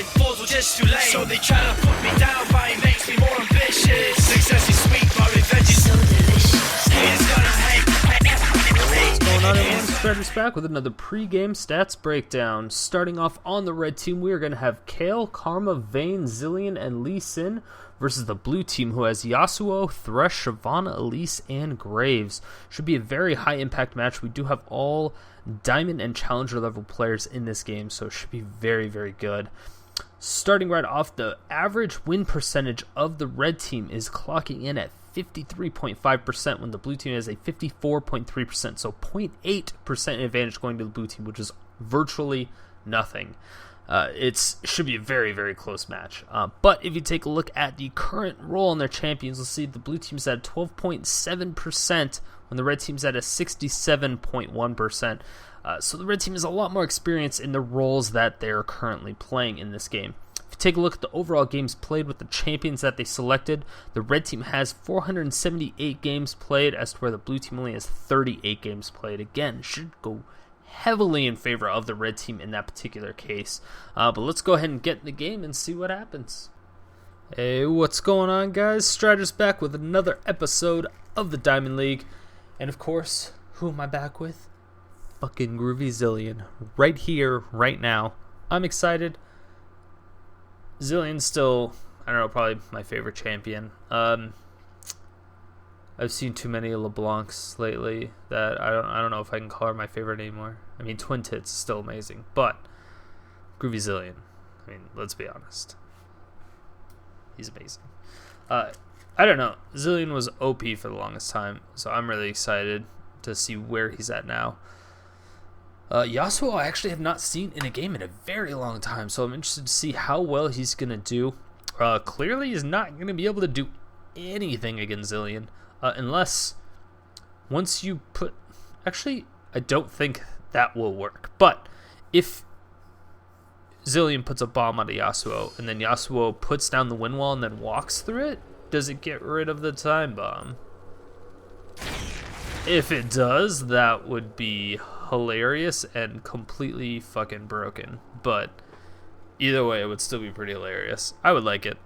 said balls were just too late. So they try to put me down, but it makes me more ambitious. Success is sweet, but revenge is so delicious. Haters gonna hate. What's going on, everyone? Stratus back with another pre-game stats breakdown. Starting off on the red team, we are going to have Kayle, Karma, Vayne, Zilean, and Elise versus the blue team, who has Yasuo, Thresh, Shyvana, Elise, and Graves. Should be a very high impact match. We do have all Diamond and Challenger level players in this game, so it should be very, very good. Starting right off, the average win percentage of the red team is clocking in at 53.5% when the blue team has a 54.3%, so 0.8% advantage going to the blue team, which is virtually nothing. It should be a very, very close match. But if you take a look at the current role in their champions, you'll see the blue team's at 12.7% when the red team's at a 67.1%. So the red team has a lot more experience in the roles that they're currently playing in this game. If you take a look at the overall games played with the champions that they selected, the red team has 478 games played, as to where the blue team only has 38 games played. Again, should go heavily in favor of the red team in that particular case. But let's go ahead and get in the game and see what happens. Hey, what's going on, guys? Strider's back with another episode of the Diamond League. And of course, who am I back with? Fucking Groovy Zilean. Right here, right now. I'm excited. Zilean's still, I don't know, probably my favorite champion. I've seen too many LeBlancs lately that I don't know if I can call her my favorite anymore. I mean, Twin Tits is still amazing, but Groovy Zilean, I mean, let's be honest, he's amazing. I don't know, Zilean was OP for the longest time, so I'm really excited to see where he's at now. Yasuo I actually have not seen in a game in a very long time, so I'm interested to see how well he's going to do. Clearly he's not going to be able to do anything against Zilean, unless once you put... Actually, I don't think that will work, but if Zilean puts a bomb onto Yasuo, and then Yasuo puts down the wind wall and then walks through it, does it get rid of the time bomb? If it does, that would be hilarious and completely fucking broken. But either way, it would still be pretty hilarious. I would like it.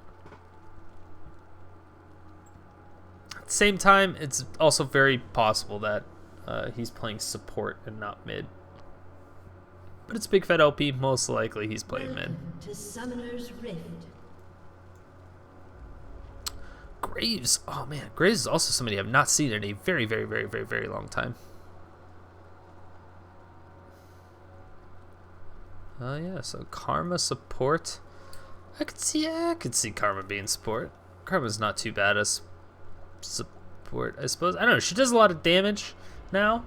At the same time, it's also very possible that he's playing support and not mid. But it's bigfatlp, most likely he's playing mid. To Summoner's Rift. Graves, oh man, Graves is also somebody I've not seen in a very, very, very, very, very long time. Oh yeah, so Karma support. I could see Karma being support. Karma's not too bad as support, I suppose. I don't know, she does a lot of damage now.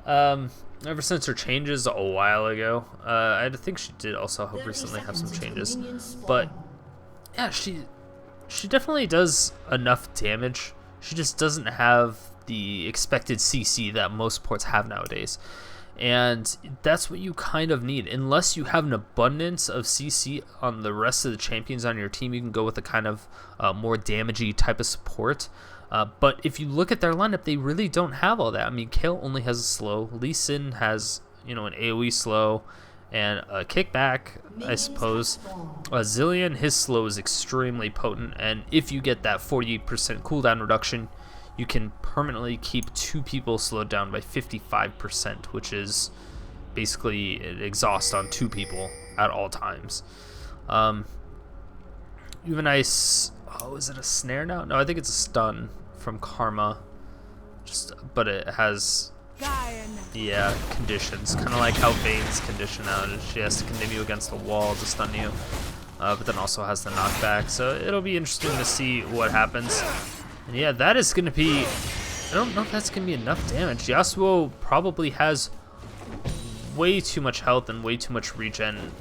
Ever since her changes a while ago. I think she did also recently have some changes. But yeah, she definitely does enough damage. She just doesn't have the expected CC that most supports have nowadays. And that's what you kind of need. Unless you have an abundance of CC on the rest of the champions on your team, you can go with a kind of more damagey type of support. But if you look at their lineup, they really don't have all that. I mean, Kayle only has a slow. Elise has, an AoE slow and a kickback, I suppose. Zilean, his slow is extremely potent, and if you get that 48% cooldown reduction, you can permanently keep two people slowed down by 55%, which is basically an exhaust on two people at all times. You have a nice... Oh, is it a snare now? No, I think it's a stun from Karma. But it has... Yeah, conditions. Kind of like how Vayne's condition now. She has to continue against the wall to stun you. But then also has the knockback. So it'll be interesting to see what happens. And yeah, that is going to be... I don't know if that's going to be enough damage. Yasuo probably has way too much health and way too much regen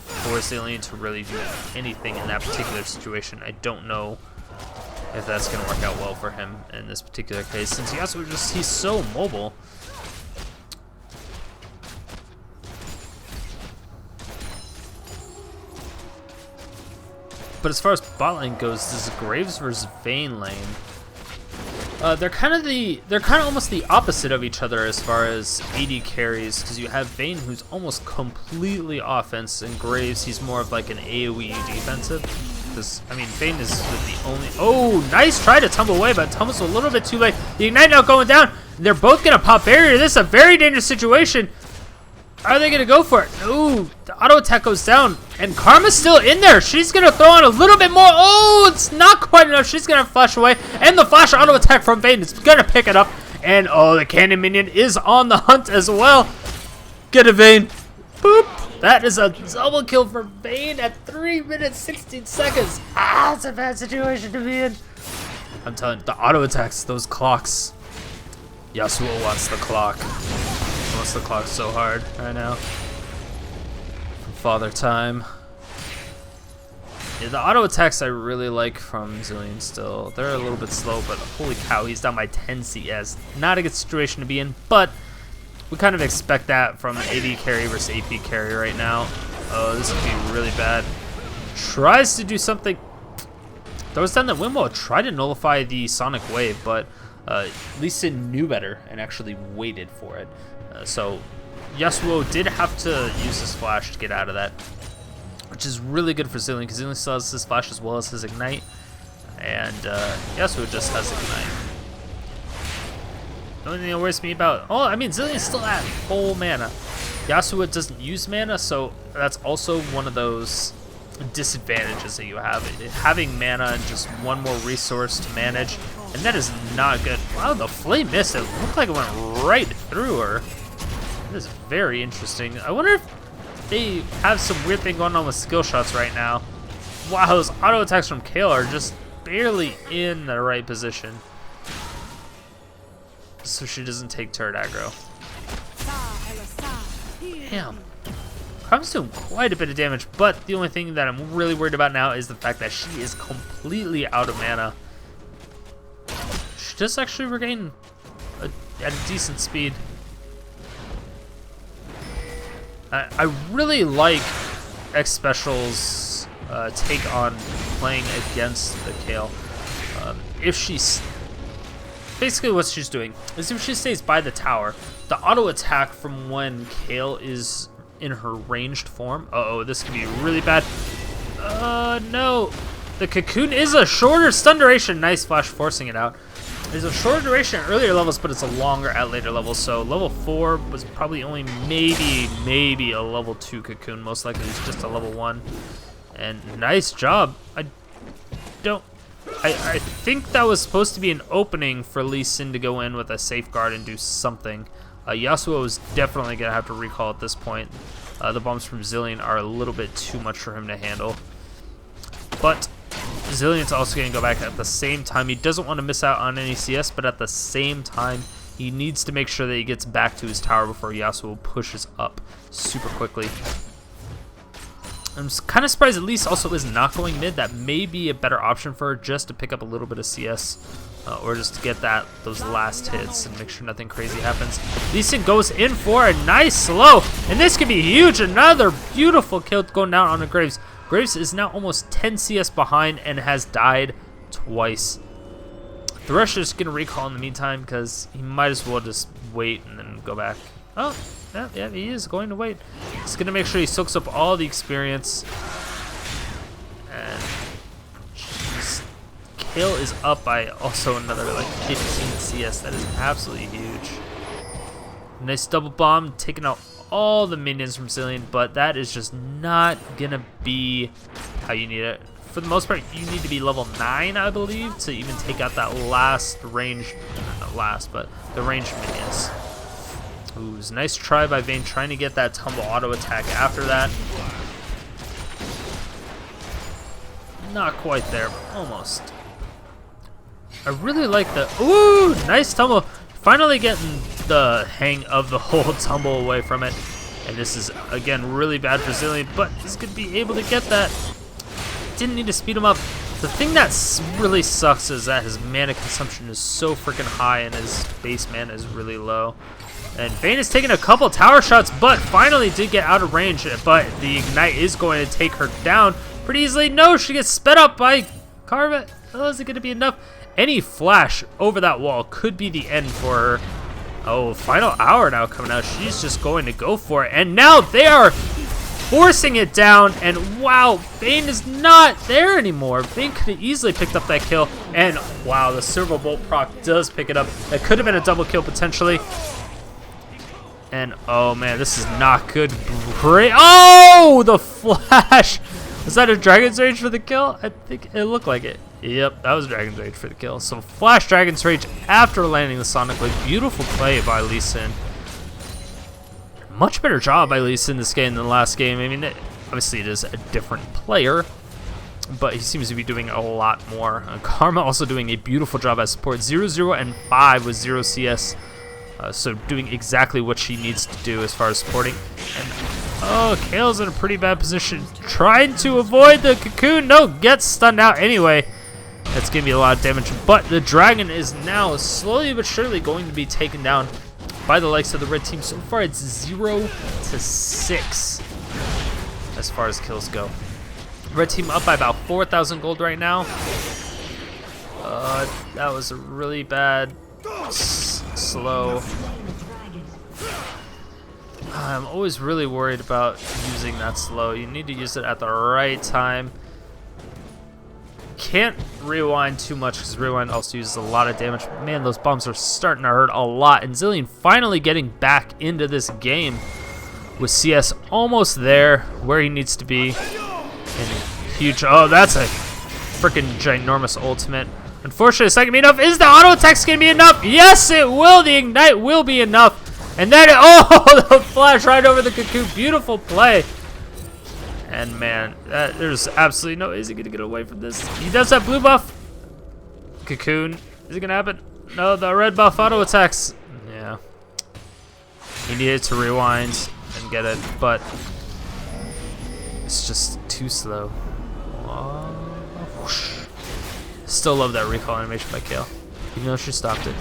for Zilean to really do anything in that particular situation. I don't know if that's going to work out well for him in this particular case, since Yasuo he's so mobile. But as far as bot lane goes, this is Graves versus Vayne lane. They're kind of almost the opposite of each other as far as AD carries, because you have Vayne, who's almost completely offense, and Graves, he's more of like an AoE defensive. Because, I mean, Vayne is the only... Oh, nice try to tumble away, but tumbles a little bit too late. The Ignite now going down. They're both going to pop barrier. This is a very dangerous situation. Are they going to go for it? Ooh, the auto attack goes down, and Karma's still in there. She's going to throw on a little bit more. Oh, it's not quite enough. She's going to flash away, and the flash auto attack from Vayne is going to pick it up. And, oh, the cannon minion is on the hunt as well. Get it, Vayne. Boop. That is a double kill for Vayne at 3 minutes 16 seconds. Ah, it's a bad situation to be in. I'm telling you, the auto attacks, those clocks. Yasuo wants the clock. He wants the clock so hard right now. From Father Time. Yeah, the auto attacks I really like from Zilean still. They're a little bit slow, but holy cow, he's down by 10 CS. Not a good situation to be in, but we kind of expect that from AD carry versus AP carry right now. Oh, this could be really bad. Tries to do something. Throws down the Wimbo. Tried to nullify the Sonic Wave, but Lee Sin knew better and actually waited for it. So Yasuo did have to use his flash to get out of that, which is really good for Zilean, because Zilean still has his flash as well as his Ignite. And Yasuo just has Ignite. The only thing that worries me about... Oh, I mean, Zilean's still at full mana. Yasuo doesn't use mana, so that's also one of those disadvantages that you have. Having mana and just one more resource to manage, and that is not good. Wow, the flame missed. It looked like it went right through her. That is very interesting. I wonder if they have some weird thing going on with skill shots right now. Wow, those auto attacks from Kayle are just barely in the right position, so she doesn't take turret aggro. Damn. Karma's doing quite a bit of damage, but the only thing that I'm really worried about now is the fact that she is completely out of mana. She does actually regain at a decent speed. I really like Xpecial's take on playing against the Kayle. If she's... Basically what she's doing is if she stays by the tower, the auto attack from when Kayle is in her ranged form. Uh-oh, this could be really bad. No. The cocoon is a shorter stun duration. Nice flash forcing it out. There's a shorter duration at earlier levels, but it's a longer at later levels. So level 4 was probably only maybe a level 2 cocoon. Most likely it's just a level 1. And nice job. I think that was supposed to be an opening for Lee Sin to go in with a safeguard and do something. Yasuo is definitely going to have to recall at this point. The bombs from Zilean are a little bit too much for him to handle. But Zilean's also going to go back at the same time. He doesn't want to miss out on any CS, but at the same time, he needs to make sure that he gets back to his tower before Yasuo pushes up super quickly. I'm kind of surprised Elise also is not going mid. That may be a better option for her, just to pick up a little bit of CS, or just to get those last hits and make sure nothing crazy happens. Elise goes in for a nice slow, and this could be huge. Another beautiful kill going down on the Graves. Graves is now almost 10 CS behind and has died twice. Thresh is going to recall in the meantime because he might as well just wait and then go back. Oh. Yeah, he is going to wait. He's going to make sure he soaks up all the experience. And Kayle is up by also another like 15 CS. That is absolutely huge. Nice double bomb, taking out all the minions from Zilean, but that is just not going to be how you need it. For the most part, you need to be level 9, I believe, to even take out that last range. Not last, but the ranged minions. Ooh, it was a nice try by Vayne trying to get that tumble auto attack after that. Not quite there, but almost. I really like the... Ooh, nice tumble. Finally getting the hang of the whole tumble away from it. And this is, again, really bad for Zilean, but he's going to be able to get that. Didn't need to speed him up. The thing that really sucks is that his mana consumption is so freaking high and his base mana is really low. And Vayne is taking a couple tower shots, but finally did get out of range. But the Ignite is going to take her down pretty easily. No, she gets sped up by Karma. Oh, is it going to be enough? Any flash over that wall could be the end for her. Oh, final hour now coming out. She's just going to go for it. And now they are forcing it down. And wow, Vayne is not there anymore. Vayne could have easily picked up that kill. And wow, the Servo Bolt proc does pick it up. That could have been a double kill potentially. And oh man, this is not good. Oh, the flash. Was that a Dragon's Rage for the kill? I think it looked like it. Yep, that was Dragon's Rage for the kill. So flash Dragon's Rage after landing the Sonic Blade. Beautiful play by Elise. Much better job by Elise in this game than the last game. I mean, obviously it is a different player, but he seems to be doing a lot more. Karma also doing a beautiful job as support. 0, 0, and 5 with 0 CS. So doing exactly what she needs to do as far as supporting. And oh, Kayle's in a pretty bad position. Trying to avoid the cocoon. No, gets stunned out anyway. That's going to be a lot of damage. But the dragon is now slowly but surely going to be taken down by the likes of the red team. So far it's 0 to 6 as far as kills go. Red team up by about 4,000 gold right now. That was a really bad slow. I'm always really worried about using that slow. You need to use it at the right time. Can't rewind too much because rewind also uses a lot of damage. Man, those bombs are starting to hurt a lot. And Zilean finally getting back into this game with CS almost there where he needs to be. And huge. Oh, that's a freaking ginormous ultimate. Unfortunately, it's not gonna be enough. Is the auto attack gonna be enough? Yes, it will. The ignite will be enough. And then, oh, the flash right over the cocoon. Beautiful play. And man, there's absolutely no. Is he gonna get away from this? He does have blue buff. Cocoon. Is it gonna happen? No, the red buff auto attacks. Yeah. He needed to rewind and get it, but it's just too slow. Whoosh. Still love that recall animation by Kayle, even though she stopped it.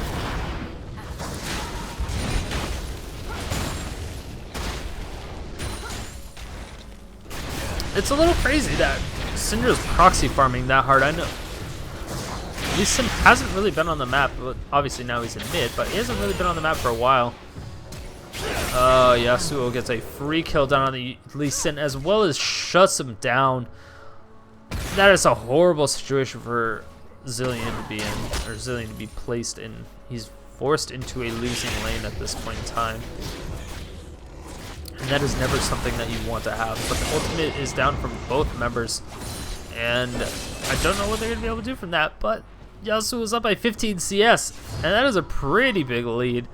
It's a little crazy that Syndra's proxy farming that hard. I know Lee Sin hasn't really been on the map, but obviously now he's in mid, but he hasn't really been on the map for a while. Yasuo gets a free kill down on the Lee Sin as well as shuts him down. That is a horrible situation for Zilean to be in, or Zilean to be placed in. He's forced into a losing lane at this point in time. And that is never something that you want to have. But the ultimate is down from both members. And I don't know what they're going to be able to do from that. But Yasuo is up by 15 CS. And that is a pretty big lead.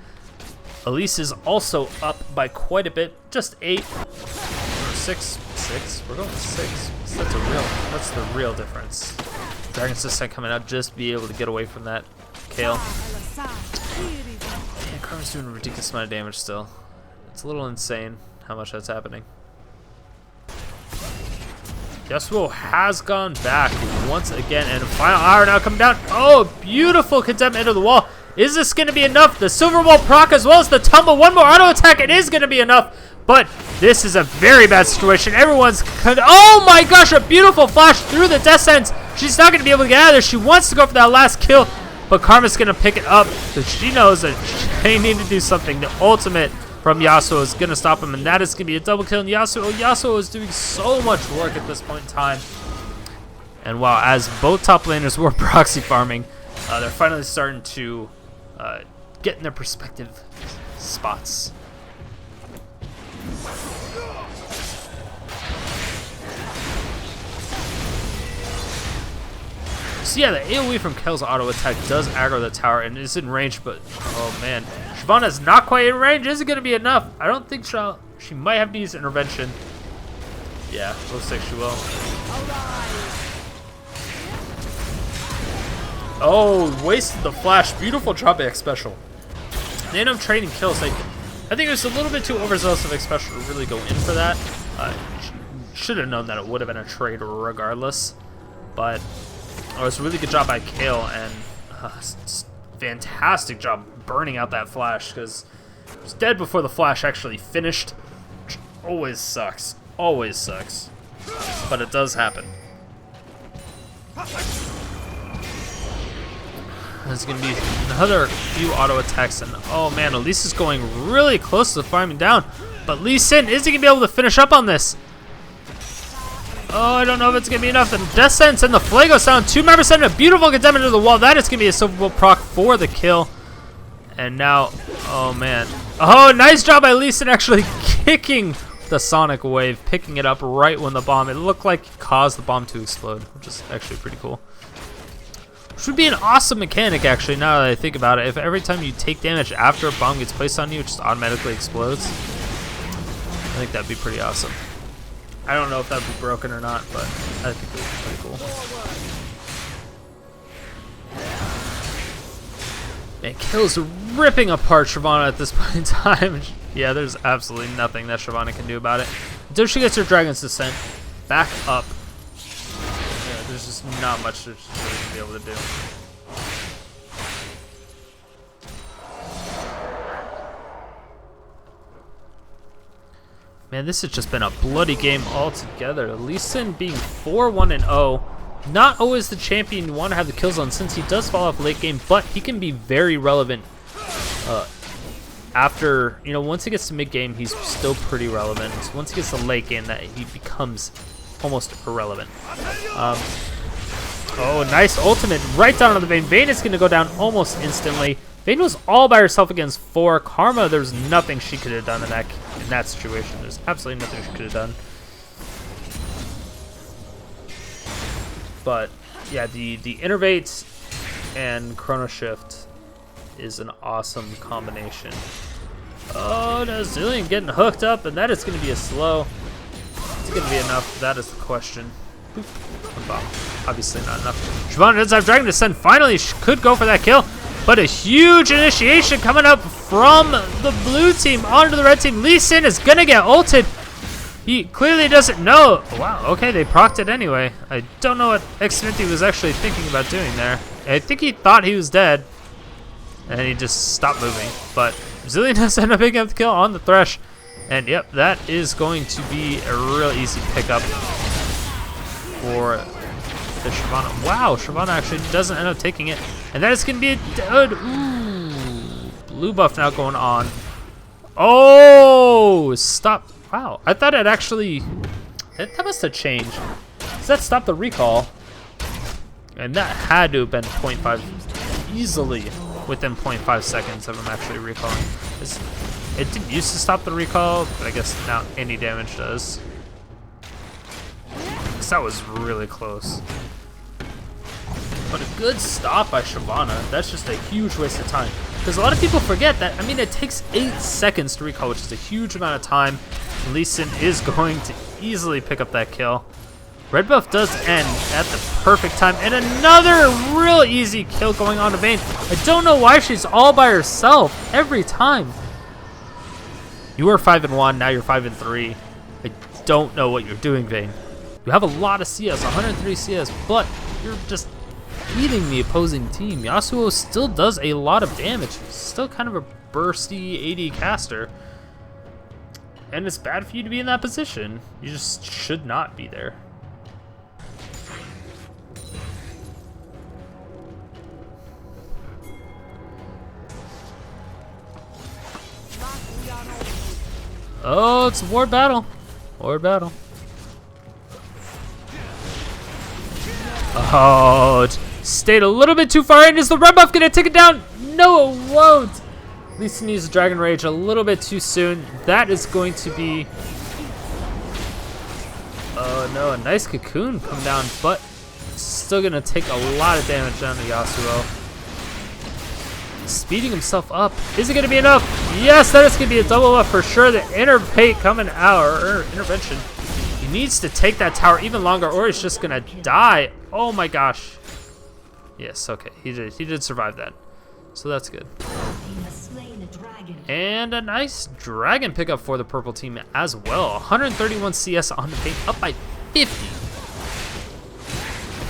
Elise is also up by quite a bit. Just 8. Or 6. 6? We're going 6. So that's the real difference. Dragonslayer coming out just to be able to get away from that Kayle. Man, Karma's doing a ridiculous amount of damage still. It's a little insane how much that's happening. Yasuo has gone back once again, and a final hour now coming down. Oh, beautiful contentment into the wall. Is this going to be enough? The Silver Bolt proc as well as the tumble. One more auto attack. It is going to be enough, but this is a very bad situation. Everyone's... Oh my gosh, a beautiful flash through the death sentence. She's not going to be able to get out of there. She wants to go for that last kill, but Karma's going to pick it up because she knows that they need to do something. The ultimate from Yasuo is going to stop him, and that is going to be a double kill. And Yasuo is doing so much work at this point in time. And while as both top laners were proxy farming, they're finally starting to get in their perspective spots. So yeah, the AoE from Kayle's auto attack does aggro the tower and is in range, but oh man, Shyvana's not quite in range. Is it going to be enough? I don't think she might have to use intervention. Yeah, looks like she will. Oh, wasted the flash. Beautiful job by Xpecial. They end up trading kills. I think it was a little bit too overzealous of Xpecial to really go in for that. Should have known that it would have been a trade regardless, but it was a really good job by Kayle, and fantastic job burning out that flash because it was dead before the flash actually finished, which always sucks. Always sucks. But it does happen. There's going to be another few auto attacks, and oh man, Elise is going really close to farming down. But Lee Sin, is he going to be able to finish up on this? Oh, I don't know if it's going to be enough. The Death Sentence and the Flago Sound. 2 members send a beautiful condemnment to the wall. That is going to be a Silver Bolt proc for the kill. And now, oh man. Oh, nice job by Lee Sin actually kicking the Sonic Wave, picking it up right when the bomb, it looked like it caused the bomb to explode, which is actually pretty cool. Which would be an awesome mechanic, actually, now that I think about it. If every time you take damage after a bomb gets placed on you, it just automatically explodes. I think that'd be pretty awesome. I don't know if that'd be broken or not, but I think it would be pretty cool. Man, Kayle's ripping apart Shyvana at this point in time. Yeah, there's absolutely nothing that Shyvana can do about it. Until she gets her Dragon's Descent back up. Yeah, there's just not much that she's really going to be able to do. Man, this has just been a bloody game altogether. Lee Sin being 4-1-0. Not always the champion you want to have the kills on, since he does fall off late game, but he can be very relevant after, you know, once he gets to mid game, he's still pretty relevant. So once he gets to late game, that he becomes almost irrelevant. Oh, nice ultimate right down on the Vayne. Vayne is going to go down almost instantly. Vayne was all by herself against 4. Karma, there's nothing she could have done in that situation. There's absolutely nothing she could have done. But yeah, the Innervate and Chrono Shift is an awesome combination. Oh, no, Zilean getting hooked up, and that is going to be a slow. It's going to be enough. That is the question. Obviously not enough. Shyvana does have Dragon Descent. Finally, she could go for that kill. But a huge initiation coming up from the blue team onto the red team. Lee Sin is going to get ulted. He clearly doesn't know. Wow, okay, they procced it anyway. I don't know what Xmithie was actually thinking about doing there. I think he thought he was dead, and he just stopped moving. But Zilean does end up picking up the kill on the Thresh. And yep, that is going to be a real easy pickup for the Shyvana. Wow, Shyvana actually doesn't end up taking it. And that is going to be a blue buff now going on. Oh, stop. Wow, I thought it actually, that must have changed. Does that stop the recall? And that had to have been 0.5, easily within 0.5 seconds of him actually recalling. It didn't used to stop the recall, but I guess now any damage does. Because that was really close. But a good stop by Shyvana. That's just a huge waste of time. Because a lot of people forget that, I mean, it takes 8 seconds to recall, which is a huge amount of time. Lee Sin is going to easily pick up that kill. Red buff does end at the perfect time. And another real easy kill going on to Vayne. I don't know why she's all by herself every time. You were 5-1, now you're 5-3. I don't know what you're doing, Vayne. You have a lot of CS, 103 CS, but you're just eating the opposing team. Yasuo still does a lot of damage. He's still kind of a bursty AD caster. And it's bad for you to be in that position. You just should not be there. Oh, it's a ward battle. Ward battle. Oh, it stayed a little bit too far in. Is the red buff gonna take it down? No, it won't. At least he used Dragon Rage a little bit too soon. That is going to be... Oh no, a nice cocoon come down, but still gonna take a lot of damage down to Yasuo. Speeding himself up. Is it gonna be enough? Yes, that is gonna be a double buff for sure. The Innervate coming out, or intervention. He needs to take that tower even longer, or he's just gonna die. Oh my gosh. Yes, okay, he did survive that, so that's good. And a nice dragon pickup for the purple team as well. 131 CS on the Vayne, up by 50.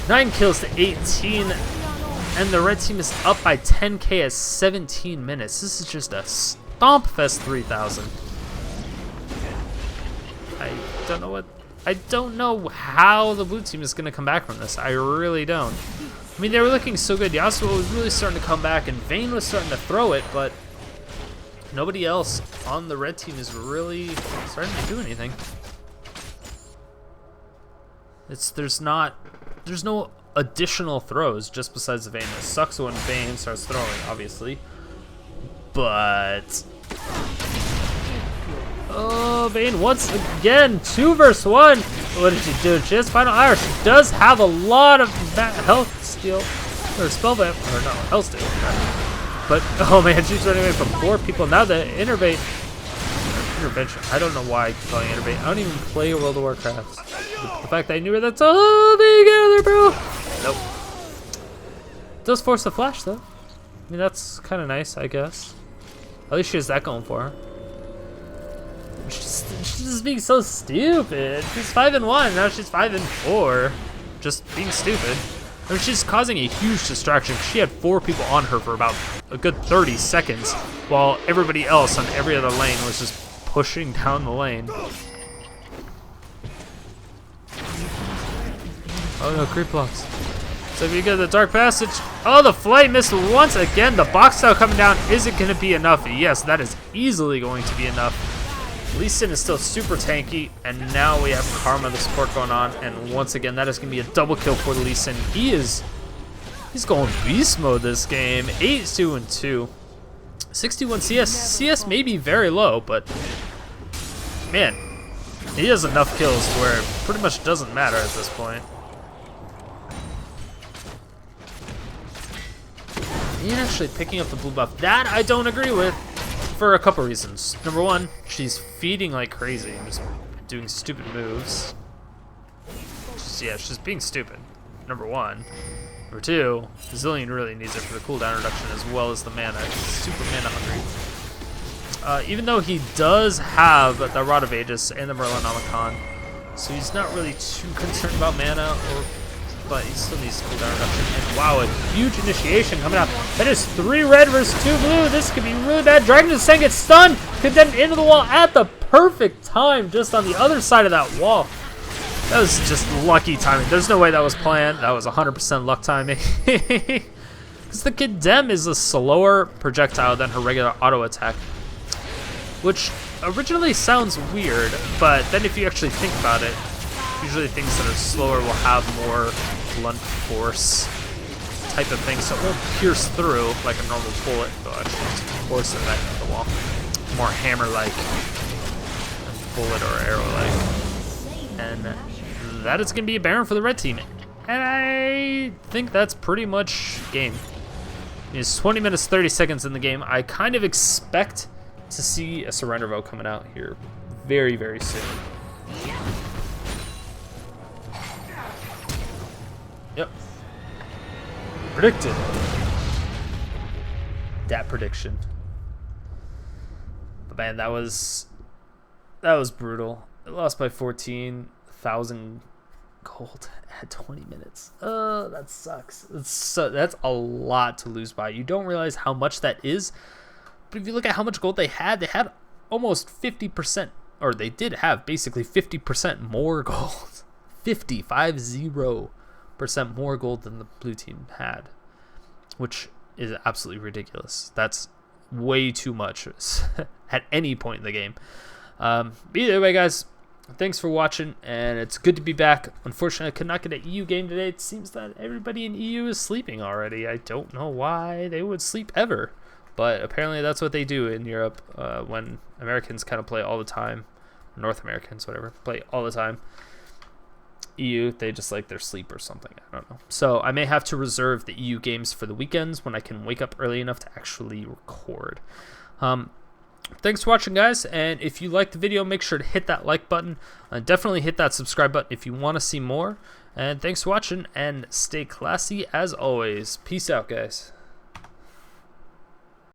9 kills to 18, and the red team is up by 10k at 17 minutes. This is just a stomp fest 3000. I don't know how the blue team is going to come back from this. I really don't. I mean, they were looking so good. Yasuo was really starting to come back, and Vayne was starting to throw it, but nobody else on the red team is really starting to do anything. There's no additional throws just besides the Vayne. It sucks when Vayne starts throwing, obviously. But oh, Vayne once again, 2 versus 1. What did she do? She has final hour. She does have a lot of health steal or spell vamp, or no, health steal. But oh man, she's running away from 4 people. Now the intervention. I don't know why I keep calling it intervene. I don't even play World of Warcraft. The fact that I knew her, that's all they get out of there, bro. Nope. Does force the flash though. I mean, that's kind of nice, I guess. At least she has that going for her. She's just being so stupid. She's 5-1, now she's 5-4. Just being stupid. I mean, she's causing a huge distraction. She had 4 people on her for about a good 30 seconds, while everybody else on every other lane was just pushing down the lane. Oh no, creep blocks. So if you get the Dark Passage, oh, the Flight missed once again. The box style coming down isn't going to be enough. Yes, that is easily going to be enough. Lee Sin is still super tanky, and now we have Karma, the support, going on, and once again, that is going to be a double kill for Lee Sin. He's going beast mode this game. 8-2-2. 61 CS. CS may be very low, but man, he has enough kills to where it pretty much doesn't matter at this point. He actually picking up the blue buff. That I don't agree with for a couple reasons. Number one, she's feeding like crazy and just doing stupid moves. She's being stupid. Number one. Number two, Zilean really needs it for the cooldown reduction as well as the mana. He's super mana hungry. Even though he does have the Rod of Aegis and the Merlinomicon, so he's not really too concerned about mana, but he still needs cooldown reduction. And wow, a huge initiation coming out. That is 3 red versus 2 blue. This could be really bad. Dragonslayer gets stunned, condemned into the wall at the perfect time, just on the other side of that wall. That was just lucky timing. There's no way that was planned. That was 100% luck timing. Because the Condemn is a slower projectile than her regular auto attack, which originally sounds weird, but then if you actually think about it, usually things that are slower will have more blunt force type of thing, so it won't pierce through like a normal bullet. It'll actually force it back into the wall. More hammer-like than bullet or arrow-like. And that is going to be a Baron for the red team. And I think that's pretty much game. It's 20 minutes, 30 seconds in the game. I kind of expect to see a surrender vote coming out here very, very soon. Yep. Predicted. That prediction. But man, that was brutal. It lost by 14,000 gold at 20 minutes. That sucks. That's a lot to lose by. You don't realize how much that is. But if you look at how much gold they had almost 50%, or they did have basically 50% more gold. 50% more gold than the blue team had, which is absolutely ridiculous. That's way too much at any point in the game. Either way, guys, thanks for watching, and it's good to be back. Unfortunately, I could not get an EU game today. It seems that everybody in EU is sleeping already. I don't know why they would sleep ever, but apparently that's what they do in Europe when Americans kind of play all the time. North Americans, whatever, play all the time. EU, they just like their sleep or something. I don't know. So I may have to reserve the EU games for the weekends when I can wake up early enough to actually record. Thanks for watching, guys, and if you liked the video, make sure to hit that like button. Definitely hit that subscribe button if you want to see more. And thanks for watching, and stay classy as always. Peace out, guys.